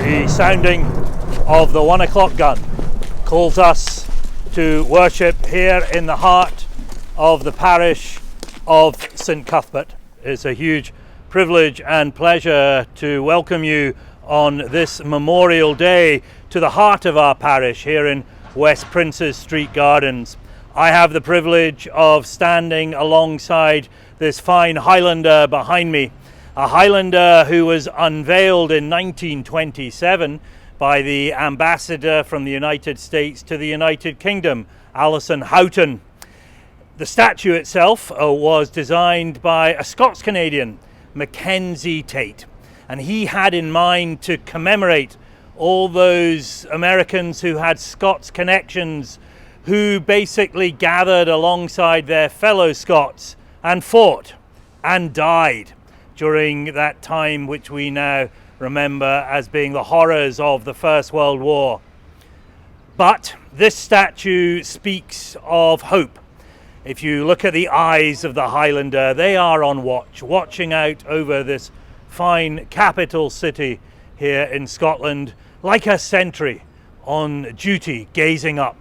The sounding of the 1 o'clock gun calls us to worship here in the heart of the parish of St Cuthbert. It's a huge privilege and pleasure to welcome you on this Memorial Day to the heart of our parish here in West Princes Street Gardens. I have the privilege of standing alongside this fine Highlander behind me, a Highlander who was unveiled in 1927 by the ambassador from the United States to the United Kingdom, Alison Houghton. The statue itself was designed by a Scots-Canadian, Mackenzie Tate, and he had in mind to commemorate all those Americans who had Scots connections, who basically gathered alongside their fellow Scots and fought and died during that time which we now remember as being the horrors of the First World War. But this statue speaks of hope. If you look at the eyes of the Highlander, they are on watch, watching out over this fine capital city here in Scotland, like a sentry on duty, gazing up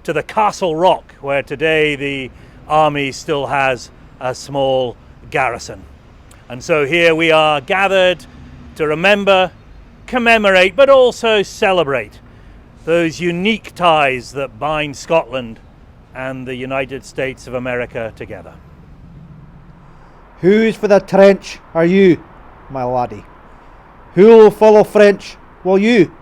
to the Castle Rock, where today the army still has a small garrison. And so here we are gathered to remember, commemorate, but also celebrate those unique ties that bind Scotland and the United States of America together. Who's for the trench are you, my laddie? Who'll follow French will you,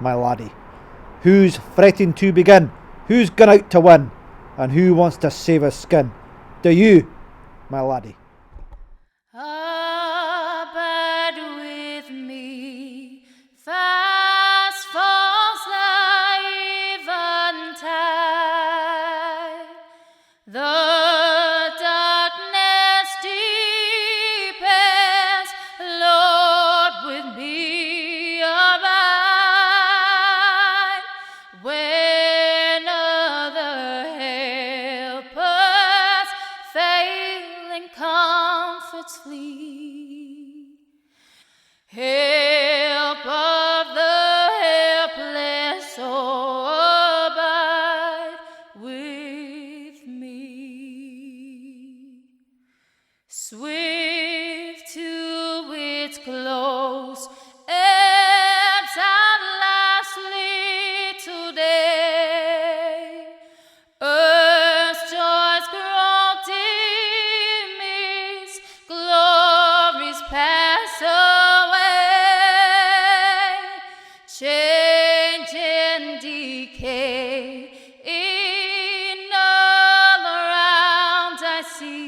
my laddie? Who's fretting to begin? Who's gone out to win? And who wants to save his skin? Do you, my laddie? Abide with me, fast falls the eventide. The darkness deepens, Lord, with me abide. When other helpers failing comforts flee, help of the helpless, oh, abide with me. Swift to its close ebbs and lastly today, earth's joys grow dim, its glories pass away, change and decay in all around I see.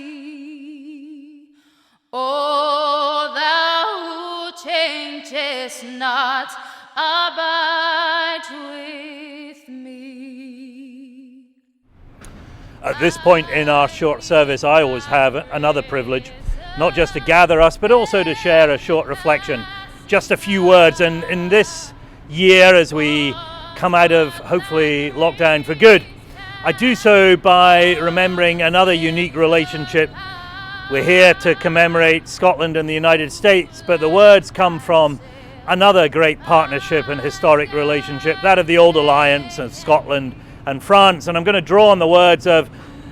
O thou who changest not, abide with me. At this point in our short service, I always have another privilege, not just to gather us, but also to share a short reflection, just a few words. And in this year, as we come out of, hopefully, lockdown for good, I do so by remembering another unique relationship. We're here to commemorate Scotland and the United States, but the words come from another great partnership and historic relationship, that of the Old Alliance of Scotland and France. And I'm going to draw on the words of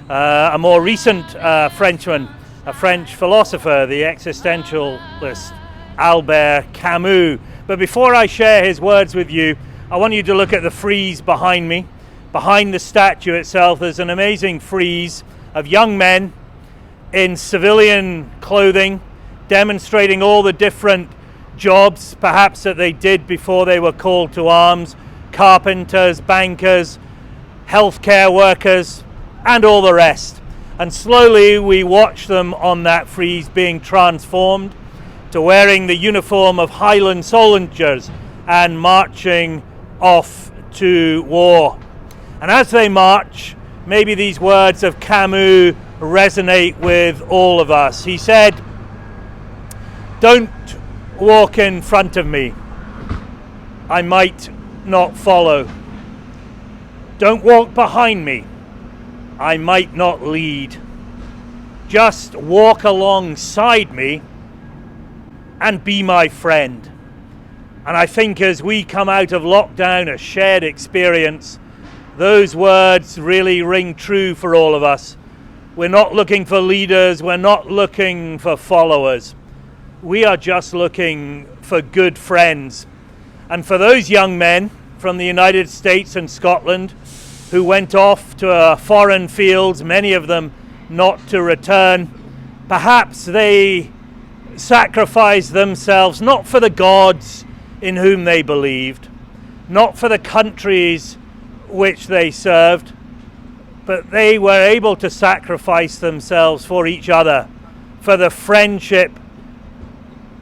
a more recent Frenchman, a French philosopher, the existentialist Albert Camus. But before I share his words with you, I want you to look at the frieze behind me. Behind the statue itself, there's an amazing frieze of young men in civilian clothing, demonstrating all the different jobs perhaps that they did before they were called to arms: carpenters, bankers, healthcare workers, and all the rest. And slowly we watch them on that frieze being transformed to wearing the uniform of Highland soldiers and marching off to war. And as they march, maybe these words of Camus resonate with all of us. He said, "Don't walk in front of me. I might not follow. Don't walk behind me. I might not lead. Just walk alongside me and be my friend. And I think as we come out of lockdown, a shared experience, those words really ring true for all of us. We're not looking for leaders, we're not looking for followers. We are just looking for good friends. And for those young men from the United States and Scotland who went off to foreign fields, many of them not to return, perhaps they sacrificed themselves not for the gods in whom they believed, not for the countries which they served, but they were able to sacrifice themselves for each other, for the friendship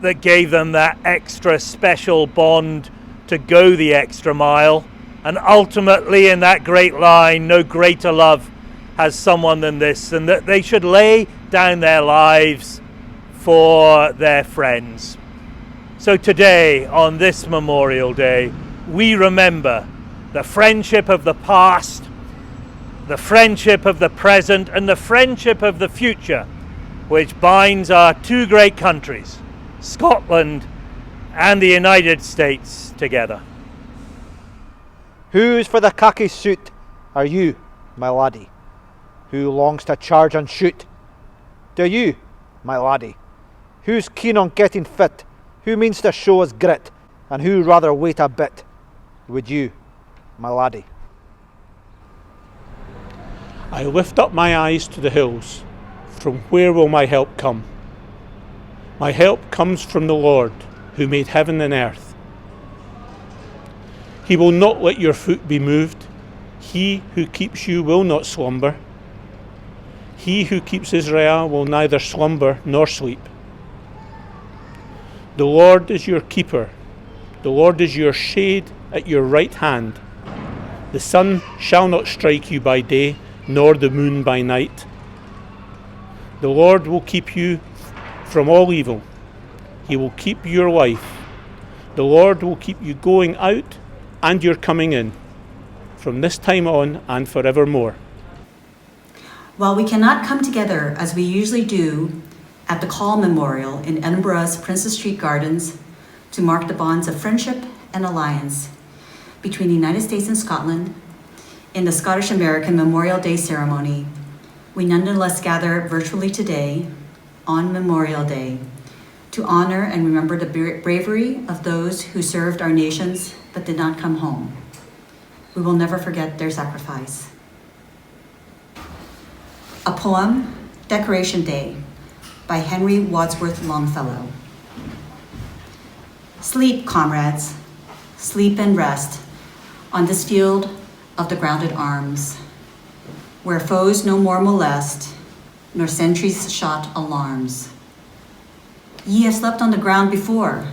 that gave them that extra special bond to go the extra mile. And ultimately in that great line, no greater love has someone than this, and that they should lay down their lives for their friends. So today, on this Memorial Day, we remember the friendship of the past, the friendship of the present, and the friendship of the future, which binds our two great countries, Scotland and the United States, together. Who's for the khaki suit are you, my laddie? Who longs to charge and shoot? Do you, my laddie? Who's keen on getting fit? Who means to show us grit? And who rather wait a bit? Would you, my laddie? I lift up my eyes to the hills. From where will my help come? My help comes from the Lord, who made heaven and earth. He will not let your foot be moved. He who keeps you will not slumber. He who keeps Israel will neither slumber nor sleep. The Lord is your keeper. The Lord is your shade at your right hand. The sun shall not strike you by day, nor the moon by night. The Lord will keep you from all evil. He will keep your life. The Lord will keep you going out and your coming in, from this time on and forevermore. While we cannot come together as we usually do at the Call Memorial in Edinburgh's Princes Street Gardens to mark the bonds of friendship and alliance between the United States and Scotland in the Scottish-American Memorial Day ceremony, we nonetheless gather virtually today on Memorial Day to honor and remember the bravery of those who served our nations but did not come home. We will never forget their sacrifice. A poem, Decoration Day, by Henry Wadsworth Longfellow. Sleep, comrades, sleep and rest on this field of the grounded arms, where foes no more molest, nor sentries shot alarms. Ye have slept on the ground before,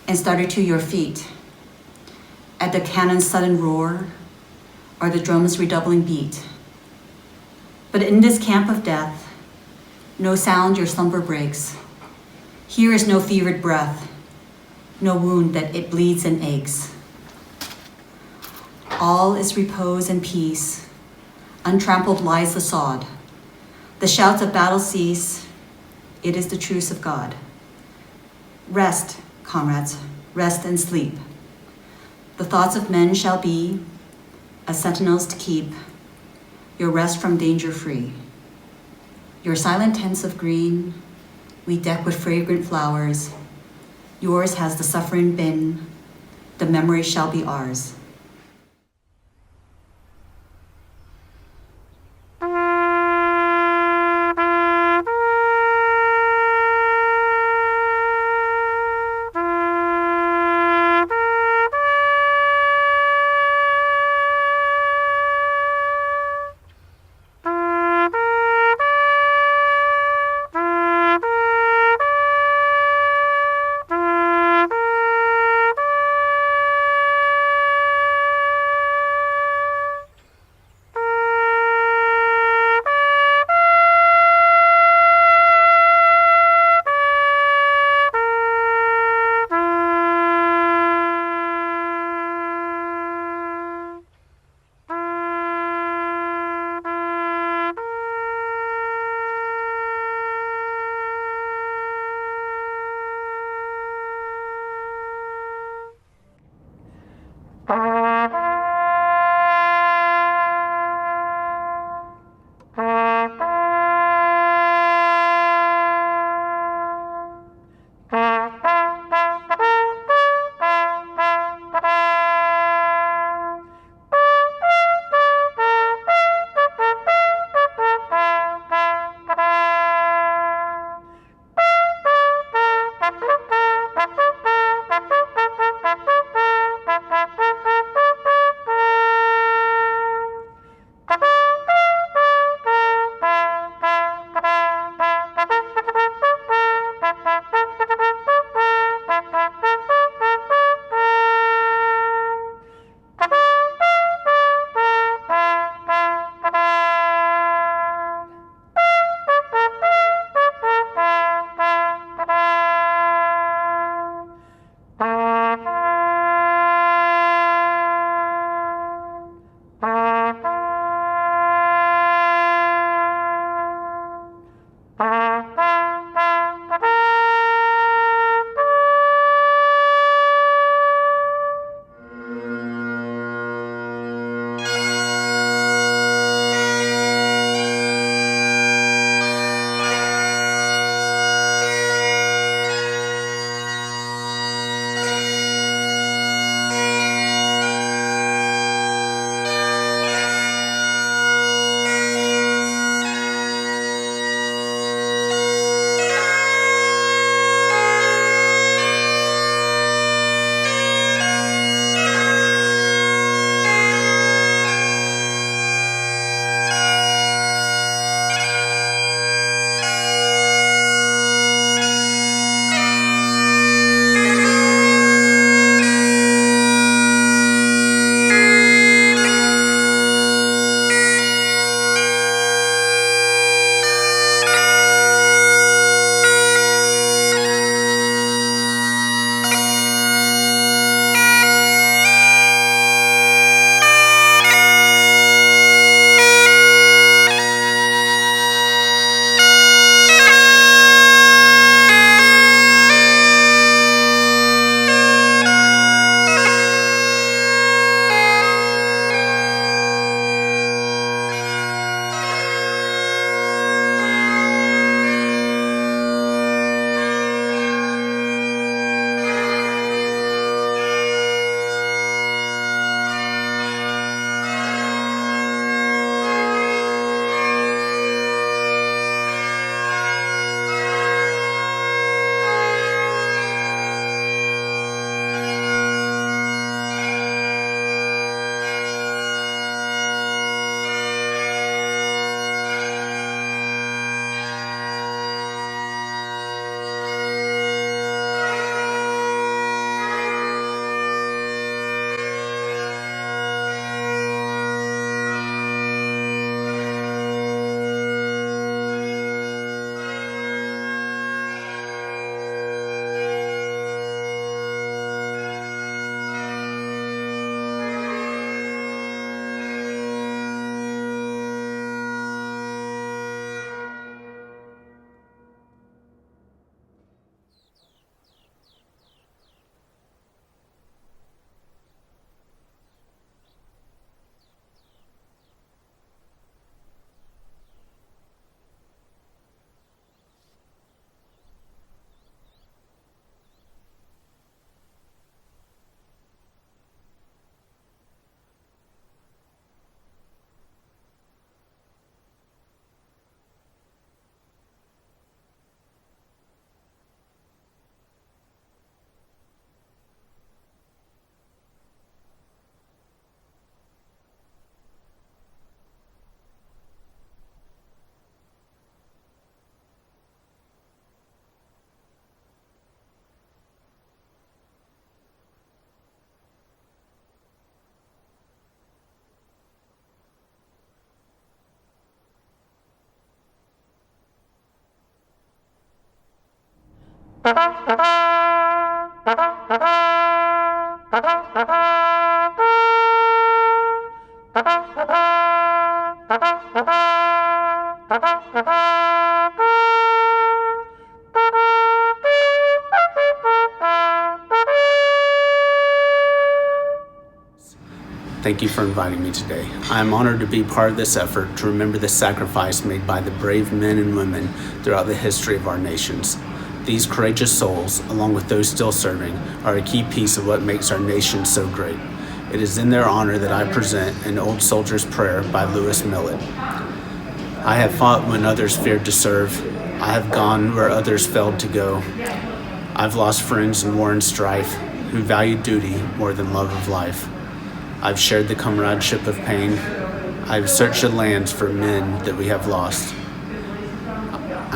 and started to your feet, at the cannon's sudden roar, or the drum's redoubling beat. But in this camp of death, no sound your slumber breaks. Here is no fevered breath, no wound that it bleeds and aches. All is repose and peace. Untrampled lies the sod. The shouts of battle cease. It is the truce of God. Rest, comrades, rest and sleep. The thoughts of men shall be as sentinels to keep your rest from danger free. Your silent tents of green we deck with fragrant flowers. Yours has the suffering been, the memory shall be ours. Thank you for inviting me today. I am honored to be part of this effort to remember the sacrifice made by the brave men and women throughout the history of our nations. These courageous souls, along with those still serving, are a key piece of what makes our nation so great. It is in their honor that I present An Old Soldier's Prayer by Lewis Millet. I have fought when others feared to serve. I have gone where others failed to go. I've lost friends in war and strife who valued duty more than love of life. I've shared the comradeship of pain. I've searched the lands for men that we have lost.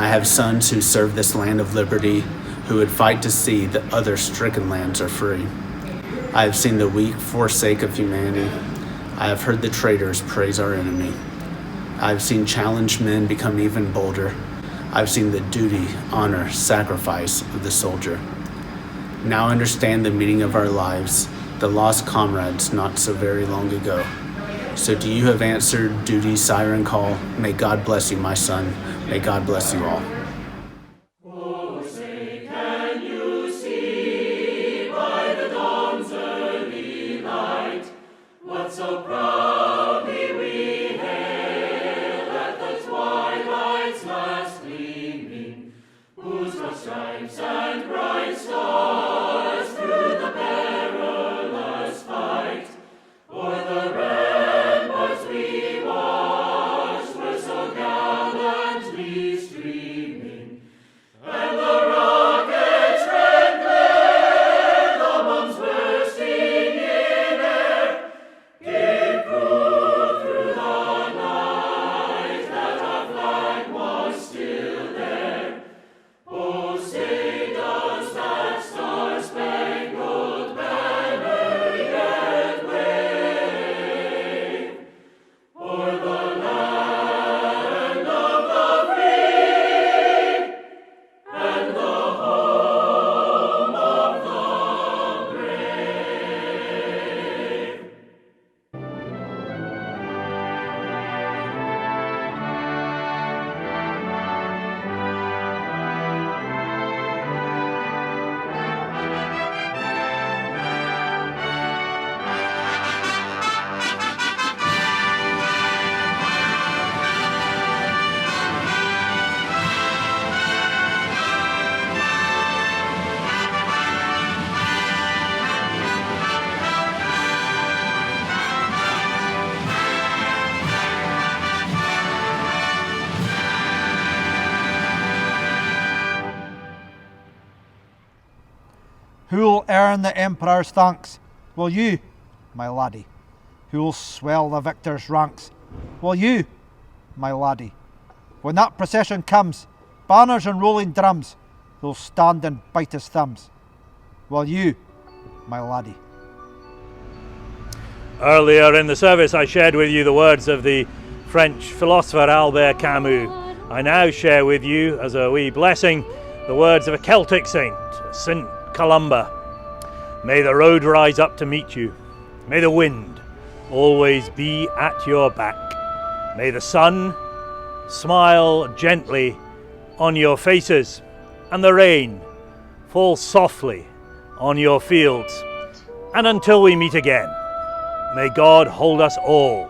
I have sons who serve this land of liberty, who would fight to see that other stricken lands are free. I have seen the weak forsake of humanity. I have heard the traitors praise our enemy. I have seen challenged men become even bolder. I've seen the duty, honor, sacrifice of the soldier. Now I understand the meaning of our lives, the lost comrades not so very long ago. So do you have answered duty's siren call? May God bless you, my son. May God bless you all. Who'll earn the Emperor's thanks? Will you, my laddie? Who'll swell the victor's ranks? Will you, my laddie? When that procession comes, banners and rolling drums, they'll stand and bite his thumbs. Will you, my laddie? Earlier in the service I shared with you the words of the French philosopher Albert Camus. I now share with you, as a wee blessing, the words of a Celtic saint, St. Columba. May the road rise up to meet you. May the wind always be at your back. May the sun smile gently on your faces and the rain fall softly on your fields. And until we meet again, may God hold us all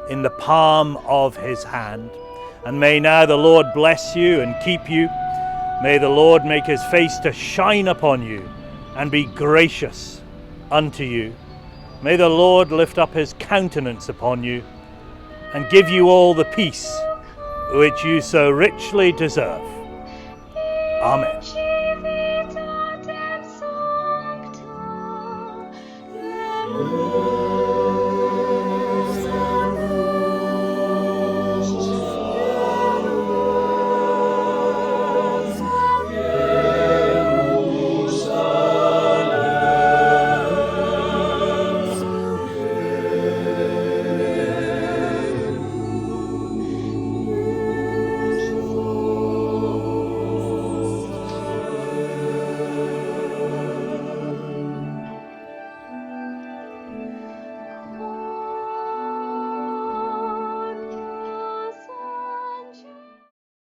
in the palm of his hand. And may now the Lord bless you and keep you. May the Lord make his face to shine upon you and be gracious unto you. May the Lord lift up his countenance upon you and give you all the peace which you so richly deserve. Amen.